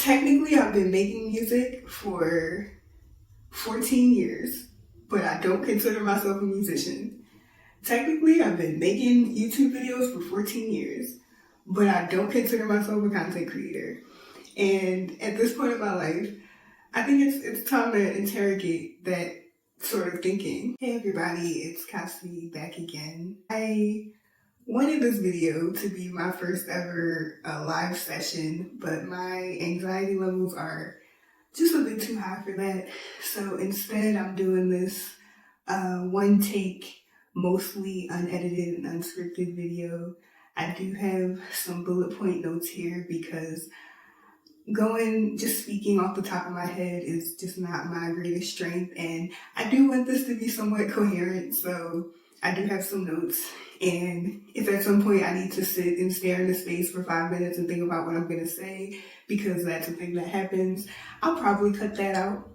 Technically, I've been making music for 14 years, but I don't consider myself a musician. Technically, I've been making YouTube videos for 14 years, but I don't consider myself a content creator. And at this point in my life, I think it's time to interrogate that sort of thinking. Hey everybody, it's Caasi back again. I wanted this video to be my first ever live session, but my anxiety levels are just a bit too high for that. So instead, I'm doing this one take, mostly unedited and unscripted video. I do have some bullet point notes here because just speaking off the top of my head is just not my greatest strength, and I do want this to be somewhat coherent, so I do have some notes. And if at some point I need to sit and stare into space for 5 minutes and think about what I'm going to say, because that's a thing that happens, I'll probably cut that out.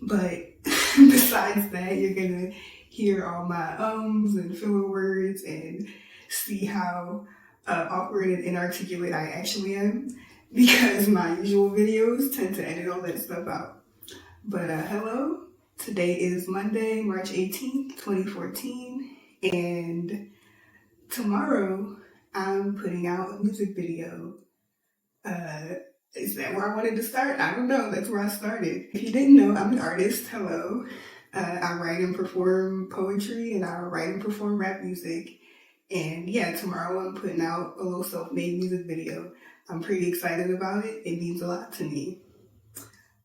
But besides that, you're going to hear all my ums and filler words and see how awkward and inarticulate I actually am, because my usual videos tend to edit all that stuff out. But hello, today is Monday, March 18th, 2014, and tomorrow I'm putting out a music video. Is that where I wanted to start? I don't know, that's where I started. If you didn't know, I'm an artist, hello. I write and perform poetry, and I write and perform rap music. And yeah, tomorrow I'm putting out a little self-made music video. I'm pretty excited about it. It means a lot to me.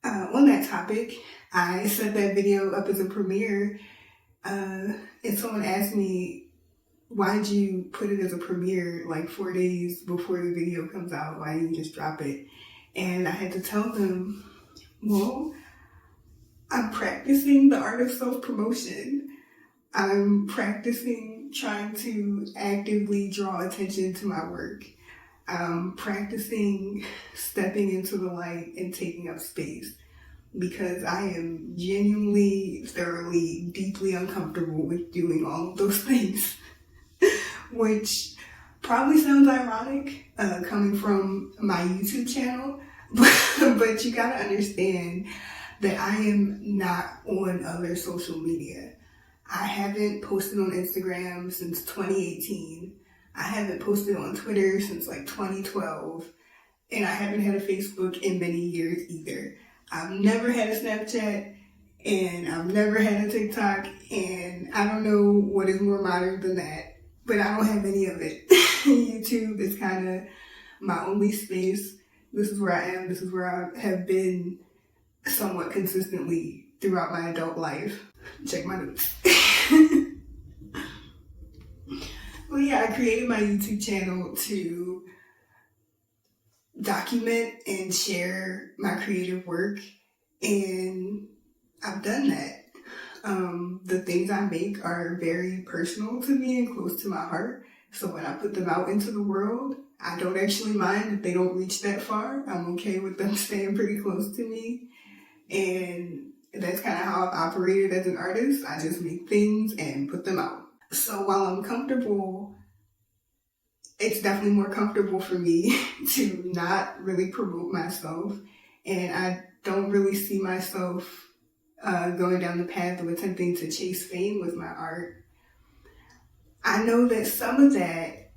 On that topic, I set that video up as a premiere, and someone asked me, why'd you put it as a premiere like 4 days before the video comes out? Why didn't you just drop it? And I had to tell them, well, I'm practicing the art of self-promotion. I'm practicing trying to actively draw attention to my work. I'm practicing stepping into the light and taking up space, because I am genuinely, thoroughly, deeply uncomfortable with doing all of those things, which probably sounds ironic coming from my YouTube channel, but you gotta understand that I am not on other social media. I haven't posted on Instagram since 2018. I haven't posted on Twitter since like 2012, and I haven't had a Facebook in many years either. I've never had a Snapchat, and I've never had a TikTok, and I don't know what is more modern than that, but I don't have any of it. YouTube is kind of my only space. This is where I am. This is where I have been somewhat consistently throughout my adult life. Check my notes. Well, yeah, I created my YouTube channel to document and share my creative work, and I've done that. The things I make are very personal to me and close to my heart, so when I put them out into the world, I don't actually mind if they don't reach that far. I'm okay with them staying pretty close to me, and that's kind of how I've operated as an artist. I just make things and put them out. So while I'm comfortable, it's definitely more comfortable for me to not really promote myself, and I don't really see myself going down the path of attempting to chase fame with my art. I know that some of that,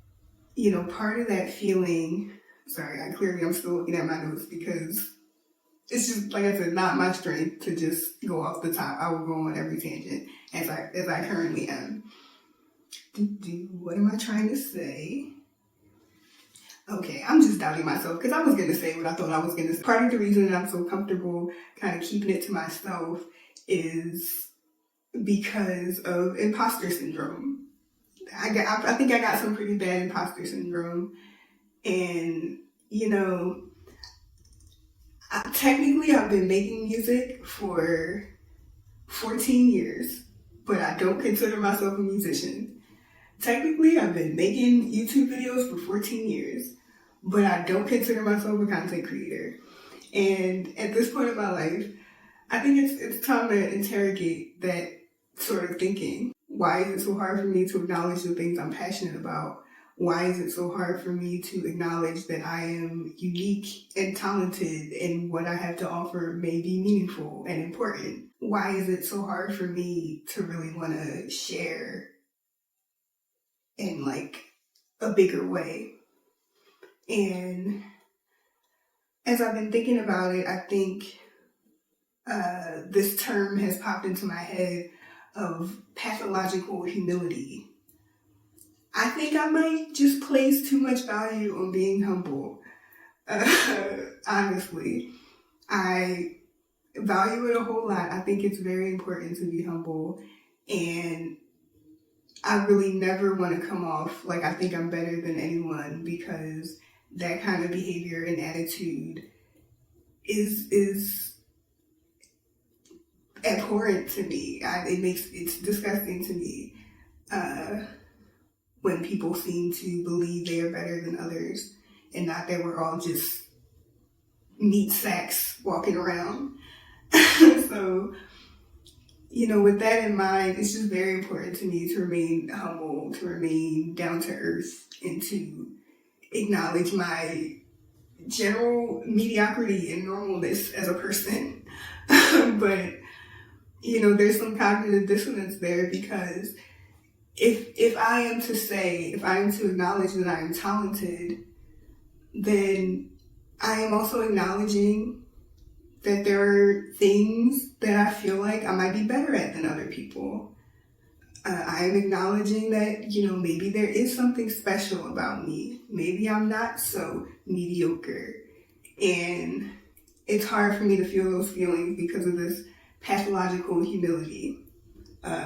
part of that feeling, I'm still looking at my notes because it's just, like I said, not my strength to just go off the top. I will go on every tangent as I currently am. What am I trying to say? Okay, I'm just doubting myself because I was going to say what I thought I was going to say. Part of the reason that I'm so comfortable kind of keeping it to myself is because of imposter syndrome. I think I got some pretty bad imposter syndrome, and technically I've been making music for 14 years, but I don't consider myself a musician. Technically I've been making YouTube videos for 14 years, but I don't consider myself a content creator. And at this point in my life, I think it's time to interrogate that sort of thinking. Why is it so hard for me to acknowledge the things I'm passionate about Why is it so hard for me to acknowledge that I am unique and talented and what I have to offer may be meaningful and important? Why is it so hard for me to really want to share in like a bigger way? And as I've been thinking about it, I think this term has popped into my head of pathological humility. I think I might just place too much value on being humble. Honestly, I value it a whole lot. I think it's very important to be humble, and I really never want to come off like I think I'm better than anyone, because that kind of behavior and attitude is abhorrent to me. It's disgusting to me when people seem to believe they are better than others and not that we're all just meat sacks walking around. So, with that in mind, it's just very important to me to remain humble, to remain down to earth, and to acknowledge my general mediocrity and normalness as a person. But, there's some cognitive dissonance there, because if I am to acknowledge that I am talented, then I am also acknowledging that there are things that I feel like I might be better at than other people. I am acknowledging that, maybe there is something special about me. Maybe I'm not so mediocre. And it's hard for me to feel those feelings because of this pathological humility.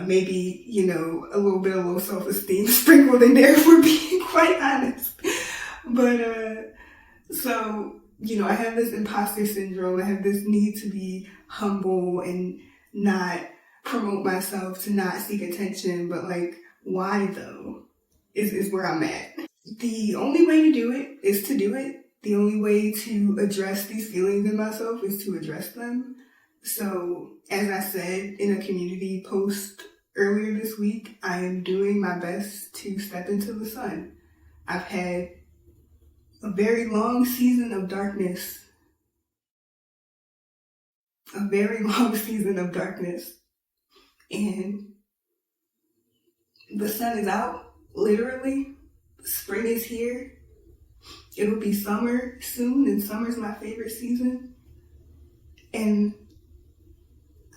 Maybe, a little bit of low self-esteem sprinkled in there, if we're being quite honest. But, so, I have this imposter syndrome. I have this need to be humble and not promote myself, to not seek attention. But, why though, is where I'm at. The only way to do it is to do it. The only way to address these feelings in myself is to address them. So, as I said in a community post earlier this week, I am doing my best to step into the sun. I've had a very long season of darkness. And the sun is out, literally. Spring is here. It'll be summer soon, and summer's my favorite season. And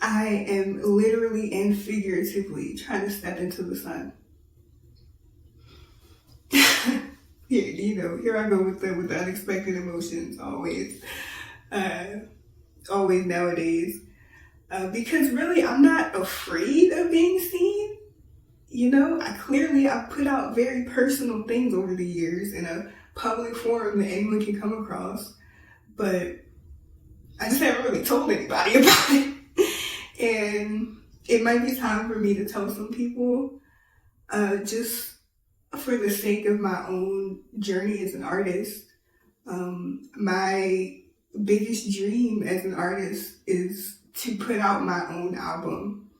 I am literally and figuratively trying to step into the sun. Here I go with the unexpected emotions, always nowadays. Because really, I'm not afraid of being seen. I've put out very personal things over the years in a public forum that anyone can come across, but I just haven't really told anybody about it. And it might be time for me to tell some people, just for the sake of my own journey as an artist. My biggest dream as an artist is to put out my own album.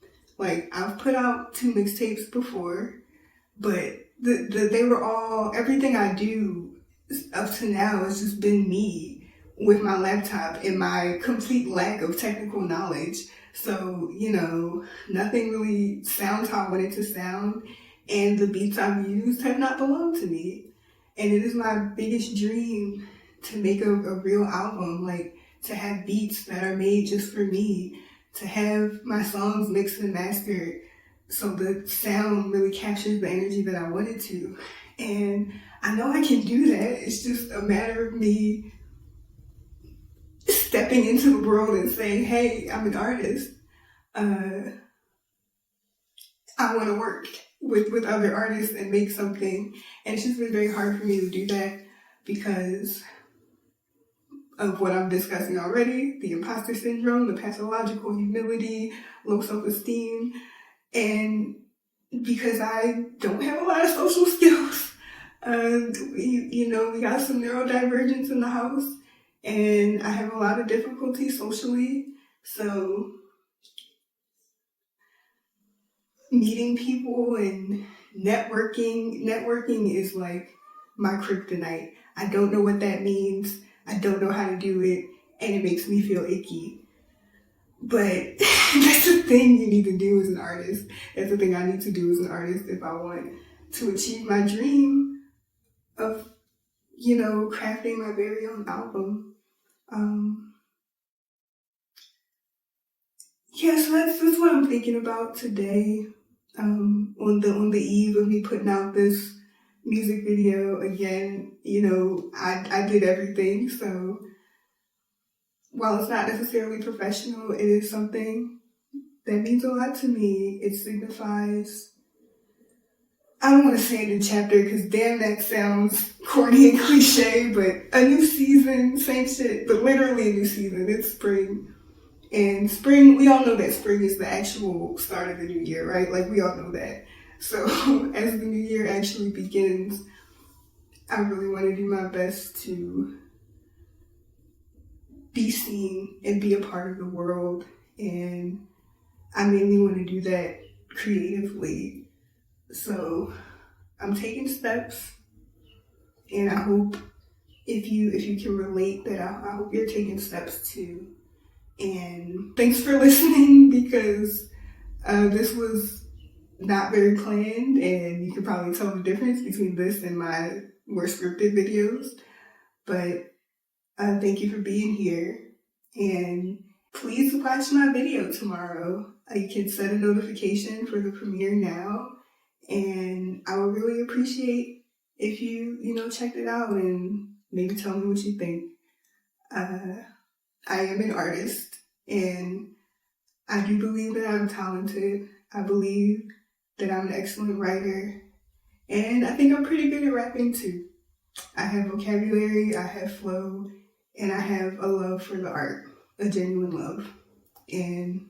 I've put out 2 mixtapes before, but they were all, everything I do up to now has just been me with my laptop and my complete lack of technical knowledge. So, nothing really sounds how I want it to sound, and the beats I've used have not belonged to me. And it is my biggest dream to make a real album, to have beats that are made just for me, to have my songs mixed and mastered so the sound really captures the energy that I wanted to. And I know I can do that. It's just a matter of me stepping into the world and saying, hey, I'm an artist. I want to work with other artists and make something. And it's just been very hard for me to do that because of what I'm discussing already, the imposter syndrome, the pathological humility, low self-esteem, and because I don't have a lot of social skills. We got some neurodivergence in the house, and I have a lot of difficulty socially. So meeting people and networking is my kryptonite. I don't know what that means. I don't know how to do it, and it makes me feel icky. But that's the thing you need to do as an artist. That's the thing I need to do as an artist if I want to achieve my dream of, crafting my very own album. So that's what I'm thinking about today. On the eve of me putting out this music video again, I did everything. So while it's not necessarily professional, it is something that means a lot to me. It signifies, I don't want to say a new chapter because damn, that sounds corny and cliche, but a new season, same shit, but literally a new season. It's spring. And spring, we all know that spring is the actual start of the new year, right? Like, we all know that. So as the new year actually begins, I really want to do my best to be seen and be a part of the world. And I mainly want to do that creatively. So I'm taking steps, and I hope if you can relate that I hope you're taking steps too. And thanks for listening, because this was not very planned, and you can probably tell the difference between this and my more scripted videos. But thank you for being here, and please watch my video tomorrow. You can set a notification for the premiere now, and I would really appreciate if you checked it out and maybe tell me what you think. I am an artist, and I do believe that I'm talented. I believe that I'm an excellent writer, and I think I'm pretty good at rapping too. I have vocabulary, I have flow, and I have a love for the art, a genuine love. And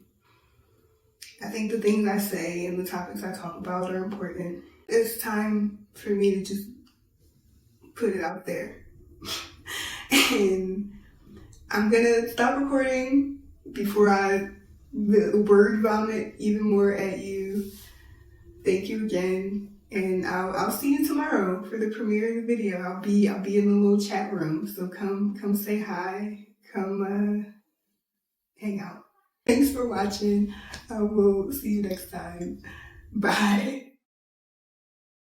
I think the things I say and the topics I talk about are important. It's time for me to just put it out there. And I'm gonna stop recording before the word vomit even more at you. Thank you again, and I'll see you tomorrow for the premiere of the video. I'll be in the little chat room, so come say hi, come hang out. Thanks for watching. I will see you next time. Bye.